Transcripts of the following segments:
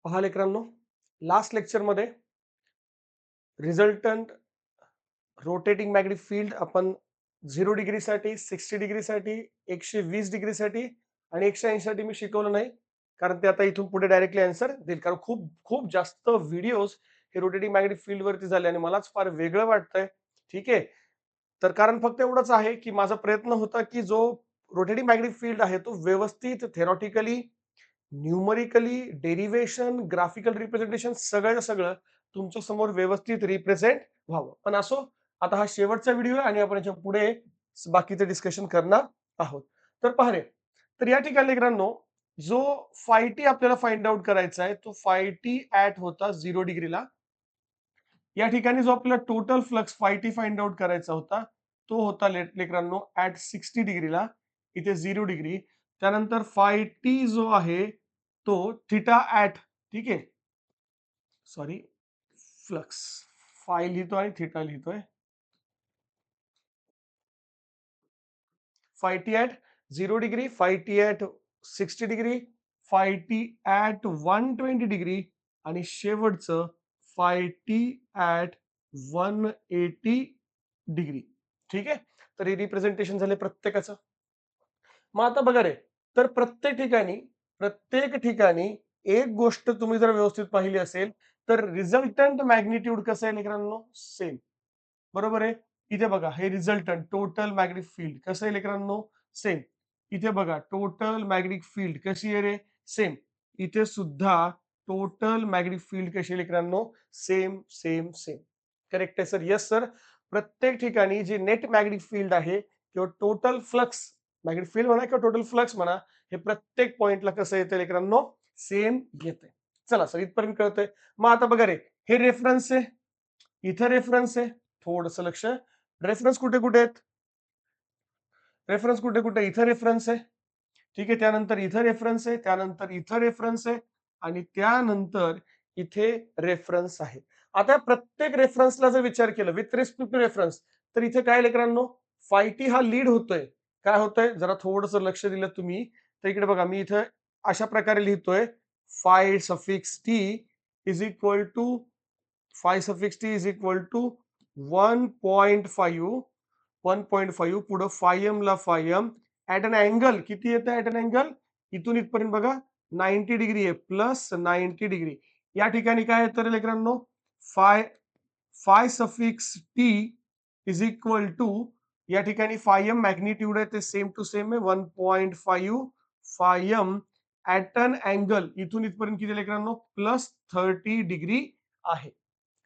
पहा लेकरांनो, लास्ट लेक्चरमध्ये resultant rotating magnetic field आपण 0 डिग्रीसाठी, 60 डिग्रीसाठी, 120 डिग्रीसाठी आणि 180 साठी मी शिकवलं नाही. कारण ते आता इथून पुढे डायरेक्टली आन्सर देईल. कारण खूप खूप जास्त व्हिडिओज हे रोटेटिंग मॅग्नेटिक फील्ड वरती झाले आणि मलाच फार वेगळं वाटतंय. ठीक आहे. तर कारण फक्त एवढंच आहे, की माझा प्रयत्न होता, की जो रोटेटिंग मॅग्नेटिक फील्ड आहे तो व्यवस्थित theoretically numerically, derivation, graphical representation सगळं सगळं तुमच्या समोर व्यवस्थित रिप्रेझेंट व्हावं. पण असो, आता हा शेवटचा व्हिडिओ आहे आणि आपण याच्या पुढे बाकीचं डिस्कशन करणार आहोत. तर पहा रे, तर या ठिकाणी मित्रांनो, जो फाय टी आपल्याला फाइंड आउट करायचा आहे, तो फाय टी ॲट होता 0 डिग्रीला. या ठिकाणी जो आपल्याला total flux five T find out करायचा होता, तो होता लेकरांनो ॲट 60 डिग्रीला. इथे 0 डिग्री. त्यानंतर फाय टी जो आहे, तो थिटा ॲट, ठीक आहे. Sorry, flux. फाय लिहितोय आणि थिटा लिहितोय. Phi T at 0 degree, five T at 60 degree, five T at 120 degree आणि शेवटचं फाय टी ॲट 180 डिग्री. ठीक आहे. तर हे रिप्रेझेंटेशन झाले प्रत्येकाचं. मग आता बघा रे, तर प्रत्येक ठिकाणी एक गोष्ट तुम्ही जर व्यवस्थित पाहिली असेल, तर रिझल्टंट मॅग्निट्यूड कसं आहे मित्रांनो? सेम. बरोबर आहे. इथे बघा, हे रिझल्टंट टोटल मॅग्नेटिक फील्ड कसं आहे लेकरांनो? सेम. इथे बघा, टोटल मॅग्नेटिक फील्ड कशी आहे रे? सेम. इथे सुद्धा टोटल मॅग्नेटिक फील्ड कशी आहे लेकरांनो? Same, same, same. करेक्ट आहे सर. Yes sir. प्रत्येक ठिकाणी जी नेट मॅग्नेटिक फील्ड आहे किंवा टोटल फ्लक्स, मॅग्नेटिक फील्ड म्हणा किंवा टोटल फ्लक्स म्हणा, हे प्रत्येक पॉइंटला कसं येतं लेकरांनो? सेम येते. चला सर, इथपर्यंत कळतंय. मग आता बघा रे, हे रेफरन्स आहे, इथं रेफरन्स आहे. थोडंसं लक्ष. रेफरन्स कुठे कुठे आहेत? रेफरन्स कुठे कुठे? इथं रेफरन्स आहे. ठीक आहे. त्यानंतर इथं रेफरन्स आहे, त्यानंतर इथं रेफरन्स आहे आणि त्यानंतर इथे रेफरन्स आहे. आता प्रत्येक रेफरन्सला जर विचार केला विथ रिस्पेक्ट टू रेफरन्स, तर इथे काय लेकरांनो? फाय टी हा लीड होतोय. काय होतंय? जरा थोडंसं लक्ष दिलं तुम्ही, तर इकडे बघा, मी इथं अशा प्रकारे लिहितोय, phi suffix T is equal to phi suffix T is equal to 1.5 1.5 पुढं फायम ला फायम ऍट अन अँगल किती येतं? ऍट अन अँगल इथून इथपर्यंत बघा 90 डिग्री आहे, प्लस 90 डिग्री. या ठिकाणी काय येतं लेकरांनो? Phi phi suffix T is equal to, या ठिकाणी फायम मॅग्निट्यूड आहे ते सेम टू सेम आहे, 1.5 फायम ऍट अन अँगल इथून इथपर्यंत किती लेकरांनो? प्लस 30 डिग्री आहे.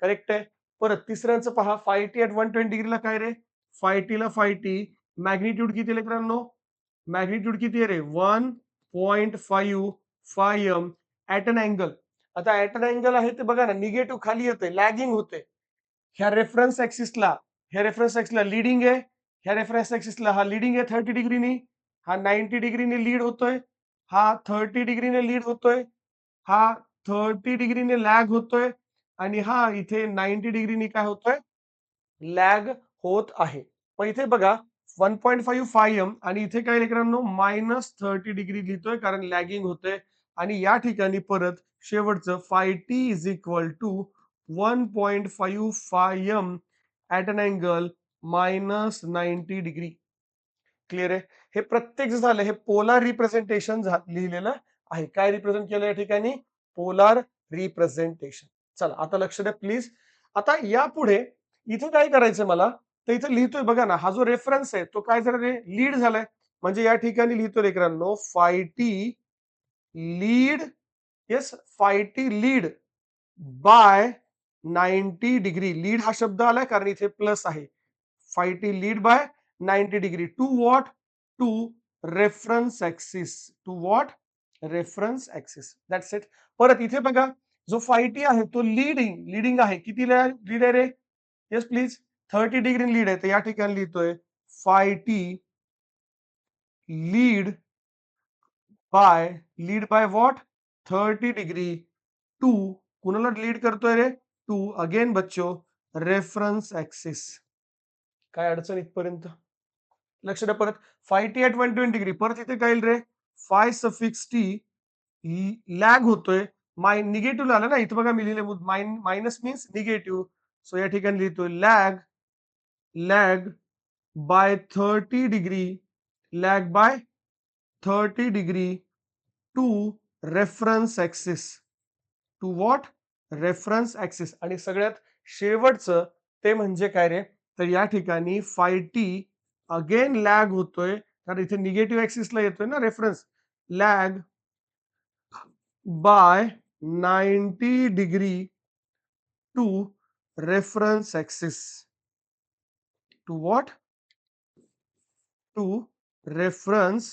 करेक्ट आहे. परत तिसऱ्यांचं पहा, फाय टी ॲट 120 डिग्रीला काय रे? फाय टी ला फाय टी मॅग्निट्यूड किती लेकरांनो? मॅग्निट्यूड किती आहे रे? 1.5 फायम ॲट अन अँगल. आता ॲट अन अँगल आहे ते बघा ना, निगेटिव्ह खाली येते, लॅगिंग होते. ह्या रेफरन्स ऍक्सिसला ह्या रेफरन्स ऍक्सिसला लीडिंग आहे. ह्या रेफरन्स ऍक्सिसला हा लीडिंग आहे 30 डिग्रीनी. हा 90 डिग्रीने लीड होतोय. हा 30 डिग्रीने लीड होतोय. हा 30 डिग्रीने लॅग होतोय आणि हा इथे 90 डिग्रीने काय होतोय? लॅग होत आहे. मग इथे बघा, 1.5 फायम आणि इथे काय लेकरांनो? -30 डिग्री लिहितोय कारण लॅगिंग होतंय आणि या ठिकाणी परत शेवटचं phi T is equal to 1.5 phi m at an angle -90 degree. Clear आहे? हे प्रत्येक जे झालं हे पोलार रिप्रेझेंटेशन लिहिलेलं आहे. काय रिप्रेझेंट केलं या ठिकाणी? Polar representation. चला आता लक्ष द्या प्लीज. आता यापुढे इथे काय करायचंय मला, तर इथे लिहितोय बघा ना, हा जो रेफरन्स आहे तो काय झाला रे? लीड झालाय. म्हणजे या ठिकाणी लिहितो लेकरांनो, phi T lead, yes, phi T lead by 90 degree. Lead हा शब्द आलाय कारण इथे प्लस आहे. Phi T lead by 90 degree to what? To reference axis. To what? Reference axis. That's it. परत इथे बघा, जो फाय टी आहे तो लीडिंग आहे. किती लीड आहे रे? Yes please. 30 डिग्री लीड आहे. तर या ठिकाणी लिहितोय phi T lead by what? 30 degree to, कुणाला लीड करतोय रे? टू, अगेन बच्चो, रेफरन्स ऍक्सिस. काय अडचण इथपर्यंत? लक्ष द्या परत. Phi T at 120 degree. परत इथे काय येईल रे? फाय सफिक्स टी लॅग होतोय निगेटिव्ह आलं ना, इथं बघा मी लिहिले मायनस मीन्स निगेटिव्ह. सो या ठिकाणी लिहितोय lag by 30 degree, lag by 30 degree to reference axis. To what? Reference axis. आणि सगळ्यात शेवटचं ते म्हणजे काय रे? तर या ठिकाणी फाय टी अगेन लॅग होतोय, कारण इथे निगेटिव्ह ॲक्सिसला येतोय ना reference. Lag by 90 degree to reference axis. To what? To reference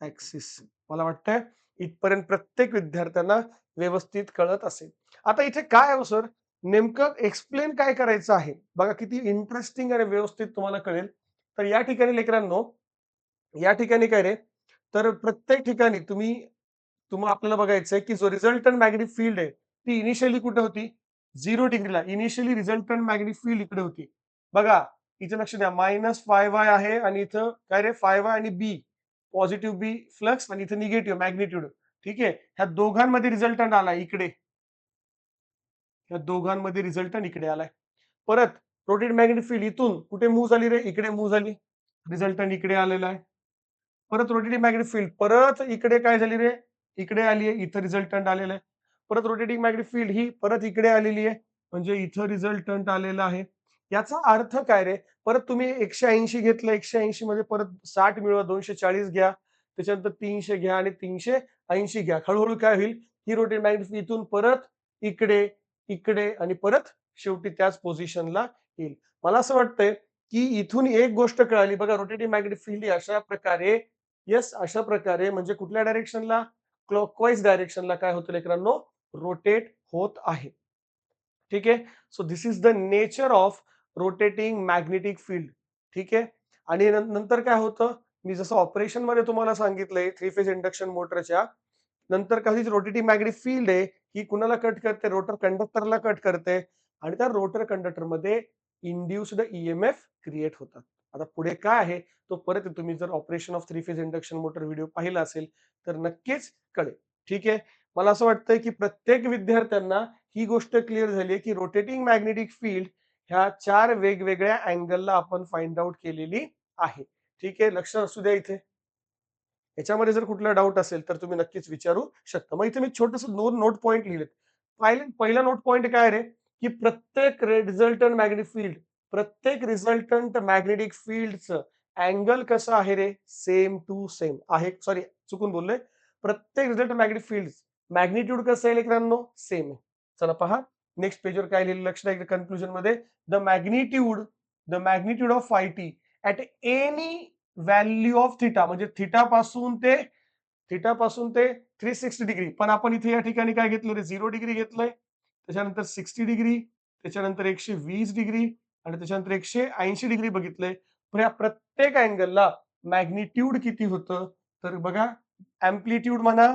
axis. मला वाटतंय इथपर्यंत प्रत्येक विद्यार्थ्यांना व्यवस्थित कळत असेल. आता इथे काय आहे हो सर, नेमकं एक्सप्लेन काय करायचं आहे? बघा किती इंटरेस्टिंग आणि व्यवस्थित तुम्हाला कळेल. तर या ठिकाणी लेकरांनो, या ठिकाणी काय रे, तर प्रत्येक ठिकाणी आपल्याला बघायचंय की जो रिझल्टंट मॅग्नेटिक फील्ड आहे, ती इनिशियली कुठे होती? 0 डिग्रीला. इनिशियली रिझल्टंट मॅग्नेटिक फील्ड इकडे होती. बघा, इथे लक्ष द्या, -φy आहे आणि इथं काय रे, φy आणि बी, पॉझिटिव्ह बी फ्लक्स आणि इथे निगेटिव्ह मॅग्निट्यूड. ठीक आहे. ह्या दोघांमध्ये रिझल्टंट आला इकडे. ह्या दोघांमध्ये रिझल्टंट इकडे आलाय. परत रोटेट मॅग्नेटिक फील्ड इथून कुठे मूव्ह झाली रे? इकडे मूव्ह झाली. रिझल्टंट इकडे आलेला आहे. परत रोटेटिंग मॅग्नेटिक फील्ड परत इकडे काय झाली रे? इकडे आली आहे. इथं रिझल्टंट आलेलं आहे. परत रोटेटिंग मॅग्नेटिक फील्ड ही परत इकडे आलेली आहे. म्हणजे इथं रिझल्टंट आलेला आहे. याचा अर्थ काय रे? परत तुम्ही 180 घेतलं, 180 मध्ये परत 60 मिळवा, 240 घ्या, त्याच्यानंतर 300 घ्या आणि 380 घ्या. हळू काय होईल? ही रोटेटिंग मॅग्नेटिक फील्ड इथून परत इकडे, इकडे आणि परत शेवटी त्याच पोझिशनला येईल. मला असं वाटतंय की इथून एक गोष्ट कळाली बघा, रोटेटिंग मॅग्नेटिक फील्ड ही अशा प्रकारे, अशा प्रकारे म्हणजे कुठल्या डायरेक्शनला? क्लॉकवाईज डायरेक्शनला काय होतं लेकरांनो? रोटेट होत आहे. ठीक आहे. So this is the nature of rotating magnetic field. ठीक आहे. आणि नंतर काय होतं, मी जसं ऑपरेशन मध्ये तुम्हाला सांगितलंय थ्री फेज इंडक्शन मोटरच्या, नंतर काही रोटेटिंग मॅग्नेटिक फील्ड आहे, ही कुणाला कट करते? रोटर कंडक्टरला कट करते आणि त्या रोटर कंडक्टर मध्ये इंड्युस्ड ईएमएफ क्रिएट होतात. आता पुढे काय आहे तो परत तुम्ही जर operation of three phase induction motor video पाहिला असेल तर नक्कीच कळेल. ठीक आहे. मला असं वाटतंय की प्रत्येक विद्यार्थ्यांना ही गोष्ट क्लिअर झाली आहे की रोटेटिंग मॅग्नेटिक फील्ड ह्या 4 वेगवेगळ्या अँगलला आपण फाइंड आउट केलेली आहे. ठीक आहे. लक्ष असू द्या इथे. याच्यामध्ये जर कुठला डाऊट असेल तर तुम्ही नक्कीच विचारू शकता. मग इथे मी छोटंसं 2 नोट पॉइंट लिहिलेत. पहिला नोट पॉइंट काय रे, की प्रत्येक रिझल्टंट मॅग्नेटिक फील्डचं अँगल कसं आहे रे? सेम टू सेम आहे. सॉरी, चुकून बोललोय. प्रत्येक रिझल्टंट मॅग्नेटिक फील्ड मॅग्निट्यूड कसं आहे लेकरांनो? सेम आहे. चला पहा, नेक्स्ट पेजवर काय लिहिलं लक्ष द्या कन्क्लुजन मध्ये. The magnitude the magnitude of five T at any value of theta, म्हणजे थिटा पासून ते 360 डिग्री. पण आपण इथे या ठिकाणी काय घेतलं रे? 0 डिग्री घेतलंय, त्याच्यानंतर 60 डिग्री, त्याच्यानंतर 120 डिग्री आणि त्याच्यानंतर 180 डिग्री बघितलंय. पण या प्रत्येक अँगलला मॅग्निट्यूड किती होतं? तर बघा, अँप्लिट्यूड म्हणा,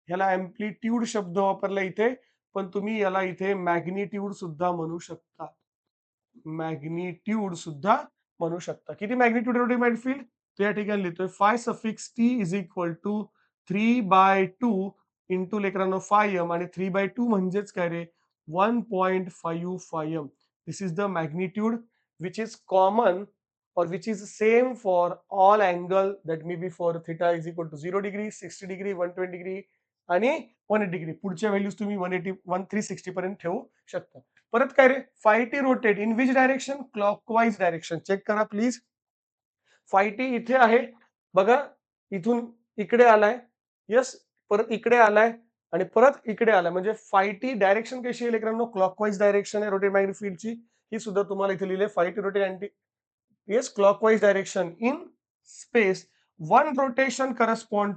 ह्याला अँप्लिट्यूड शब्द वापरला इथे, पण तुम्ही याला इथे मॅग्निट्यूड सुद्धा म्हणू शकता. मॅग्निट्यूड सुद्धा म्हणू शकता. किती मॅग्निट्यूड रोटेट फील्ड? तर या ठिकाणी लिहितोय phi suffix T is equal to 3/2 into लेकरांनो फाय एम, आणि 3/2 म्हणजेच काय रे? 1.5 phi M. This is the magnitude which is common or which is same for all angle, that may be for theta is equal to 0 degree, 60 degree, 120 degree आणि 180 degree. पुढच्या values तुम्ही 360 पर्यंत ठेवू शकता. परत काय रे? Phi T rotate in which direction? Clockwise direction. Check करा प्लीज. फाय टी इथे आहे बघा, इथून इकडे आलाय. यस. परत इकडे आलाय आणि परत इकडे आलाय. म्हणजे फाय टी डायरेक्शन कशी आहे लेकरांनो? क्लॉकवाईज डायरेक्शन आहे रोटेट मॅग्नेटिक फील्डची. ही सुद्धा तुम्हाला इथे लिहिले. Phi T rotate anti yes clockwise direction in space. One rotation correspond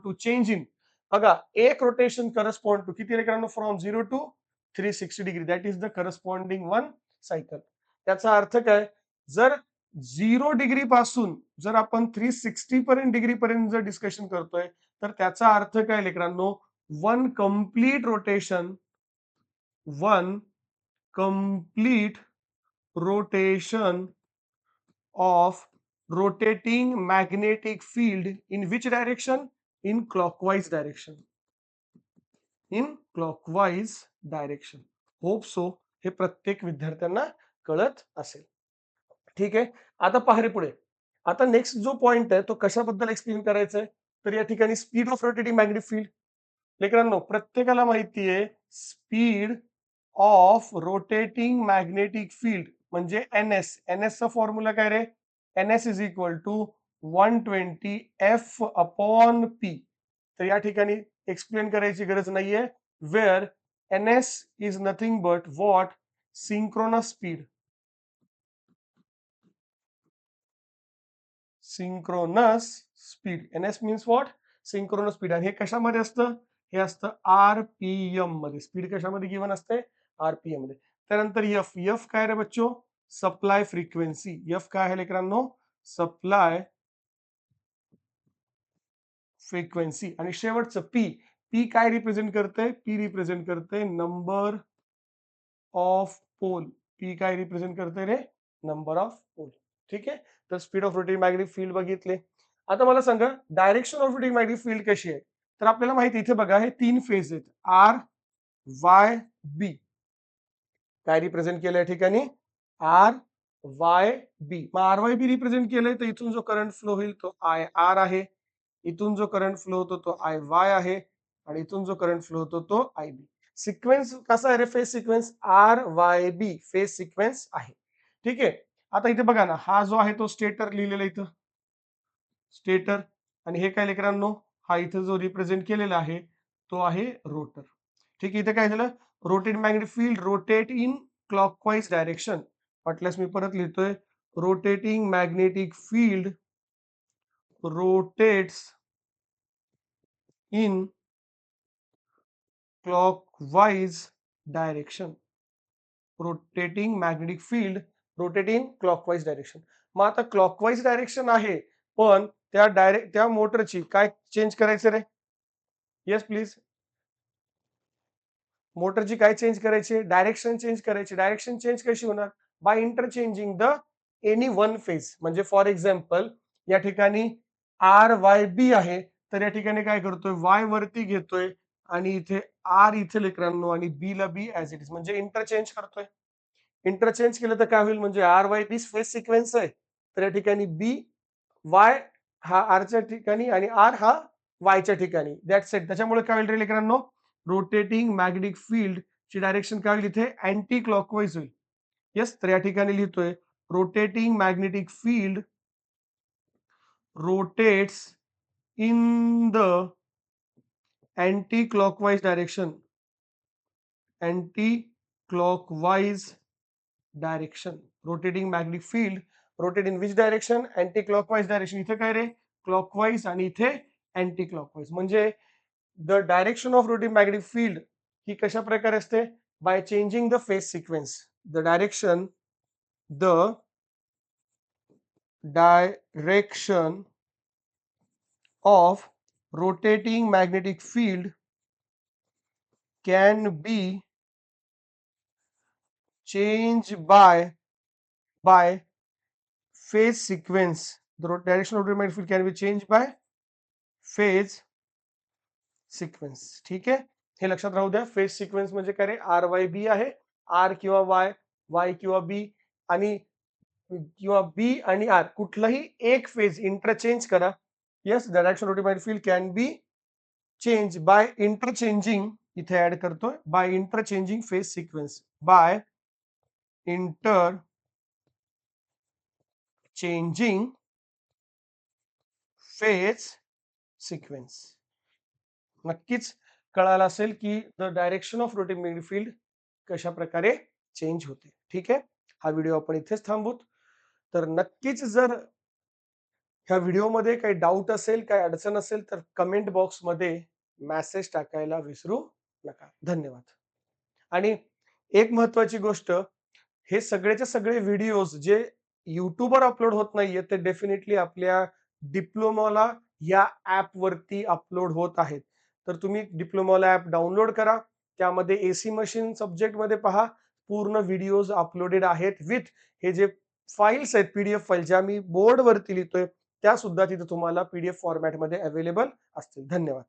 to change in. बघा, एक रोटेशन करस्पॉन्ड टू किती लेकरांनो? From 0 to 360 degree. That is the corresponding one cycle. त्याचा अर्थ काय? जर 0 डिग्री पासून जर आपण 360 पर्यंत डिग्री पर्यंत जर डिस्कशन करतोय, तर त्याचा अर्थ काय लेकरांनो? One complete rotation one complete rotation of rotating magnetic field in which direction? In clockwise direction. In clockwise direction. Hope so हे प्रत्येक विद्यार्थ्यांना कळत असेल. ठीक आहे. आता पहा रे पुढे. आता नेक्स्ट जो पॉइंट आहे तो कशाबद्दल एक्सप्लेन करायचा आहे? तर या ठिकाणी speed of rotating magnetic field. लेकरांनो प्रत्येकाला माहिती आहे speed of rotating magnetic field म्हणजे एनएस. एनएस चा फॉर्म्युला काय रे? NS is equal to 120 F upon P. तर या ठिकाणी एक्सप्लेन करायची गरज नाहीये. Where NS is nothing but what? Synchronous speed. Synchronous speed. NS means what? Synchronous speed. आणि हे कशामध्ये असतं? हे असतं आरपीएम मध्ये. स्पीड कशामध्ये गिवन असते? आरपीएम मध्ये. त्यानंतर एफ. एफ काय रे बच्चो? Supply frequency. एफ काय आहे लेकरांनो? Supply frequency. आणि शेवटचं पी. पी काय रिप्रेझेंट करते? पी रिप्रेझेंट करते नंबर ऑफ पोल. पी काय रिप्रेझेंट करते रे? Number of pole. ठीक आहे. तर speed of rotating magnetic field बघितले. आता मला सांगा direction of rotating magnetic field कशी आहे? तर आपल्याला माहिती इथे बघा हे 3 फेज आहेत. आर, वाय, बी. काय रिप्रेझेंट केलं या ठिकाणी? आर, वाय, बी. मग आर, वाय, बी रिप्रेझेंट केलंय तर इथून जो करंट फ्लो होईल तो आय आर आहे. इथून जो करंट फ्लो होतो तो आय वाय आहे. आणि इथून जो करंट फ्लो होतो तो आय बी. सिक्वेन्स कसा आहे रे? Phase sequence R Y B phase sequence आहे. ठीक आहे. आता इथे बघा ना हा जो आहे तो स्टेटर लिहिलेला इथं. स्टेटर. आणि हे काय लेकरांनो? हा इथं जो रिप्रेझेंट केलेला आहे तो आहे रोटर. ठीक आहे. इथे काय झालं? Rotate magnetic field rotate in clockwise direction. वाटल्यास मी परत लिहितोय. Rotating magnetic field rotates in clockwise direction. Rotating magnetic field rotate in clockwise direction. मग आता क्लॉकवाईज डायरेक्शन आहे पण त्या मोटरची काय चेंज करायचं रे? Yes please. मोटरची काय चेंज करायची? डायरेक्शन चेंज करायची. डायरेक्शन चेंज कशी होणार? By interchanging the any one phase. म्हणजे फॉर एक्झाम्पल या ठिकाणी आर वाय बी आहे तर या ठिकाणी काय करतोय? वाय वरती घेतोय आणि इथे आर इथे लेकरांनो आणि बी ला बी ऍज इट इज म्हणजे इंटरचेंज करतोय. इंटरचेंज केलं तर काय होईल? म्हणजे R Y B phase sequence आहे तर या ठिकाणी बी वाय हा आरच्या ठिकाणी आणि आर हा वायच्या ठिकाणी. That's it. त्याच्यामुळे काय होईल रे लेकरांनो? रोटेटिंग मॅग्नेटिक फील्ड ची डायरेक्शन काय होईल? इथे अँटी क्लॉकवाईज होईल. येस. तर या ठिकाणी लिहितोय rotating magnetic field rotates in the anti clockwise direction. Anti clockwise direction. Rotating magnetic field rotate in which direction? Anti clockwise direction. इथे काय रे? क्लॉकवाईज आणि इथे अँटी क्लॉकवाईज. म्हणजे the direction of rotating magnetic field ही कशा प्रकारे असते? By changing the phase sequence. The direction of rotating magnetic field can be changed by phase sequence. The direction of rotating magnetic field can be changed by phase sequence. ठीक आहे. हे लक्षात राहू द्या. फेज सिक्वेन्स म्हणजे काय रे? R Y बी आहे. R किंवा वाय, वाय किंवा बी आणि किंवा बी आणि आर कुठलाही एक फेज इंटरचेंज करा. Yes. Direction rotating magnetic field can be change by interchanging. इथे ऍड करतोय by interchanging phase sequence. By interchanging phase sequence. नक्कीच कळालं असेल की the direction of rotating magnetic field कशा प्रकारे चेंज होते. ठीक आहे. हा व्हिडिओ आपण इथेच थांबूत. तर नक्कीच जर ह्या व्हिडिओमध्ये काही डाऊट असेल, काही अडचण असेल तर कमेंट बॉक्समध्ये मेसेज टाकायला विसरू नका. धन्यवाद. आणि एक महत्वाची गोष्ट, हे सगळेचे सगळे व्हिडिओज जे YouTubeवर अपलोड होत नाहीये ते डेफिनेटली आपल्या डिप्लोमाला या ऍप वरती अपलोड होत आहेत. तर तुम्ही डिप्लोमाला ऍप डाउनलोड करा. त्यामध्ये एसी मशीन सब्जेक्ट मध्ये पहा. पूर्ण व्हिडिओज अपलोडेड आहेत विथ हे जे फाईल्स आहेत पीडीएफ फाईल ज्या मी बोर्ड वरती लिहितोय त्या सुद्धा तिथे तुम्हाला पीडीएफ फॉर्मॅट मध्ये अवेलेबल असतील. धन्यवाद.